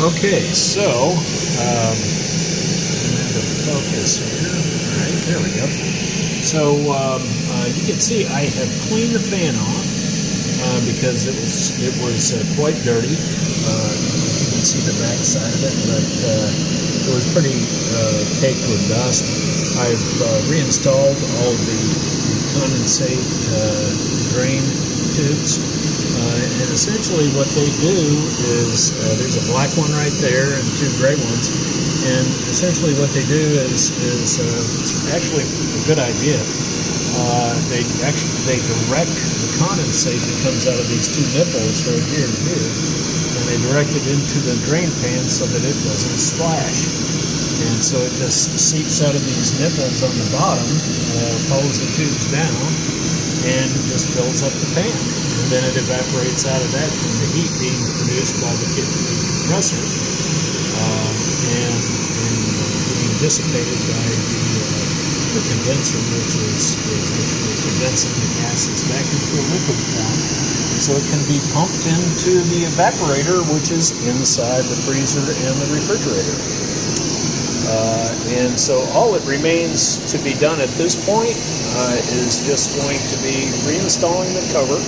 Okay, so the focus here. All right, there we go. So you can see I have cleaned the fan off because it was quite dirty. You can see the back side of it, but it was pretty caked with dust. I've reinstalled all the condensate drain tubes. And essentially what they do is, there's a black one right there and two gray ones, and essentially what they do is it's actually a good idea. They direct the condensate that comes out of these two nipples right here and here, and they direct it into the drain pan so that it doesn't splash. And so it just seeps out of these nipples on the bottom, follows the tubes down, and just fills up the pan. And then it evaporates out of that from the heat being produced by the compressor and being dissipated by the condenser, which is actually condensing the gases back into a liquid form, so it can be pumped into the evaporator, which is inside the freezer and the refrigerator. And so all that remains to be done at this point is just going to be reinstalling the cover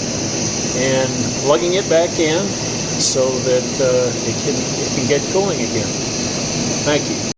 and plugging it back in so that it can get cooling again. Thank you.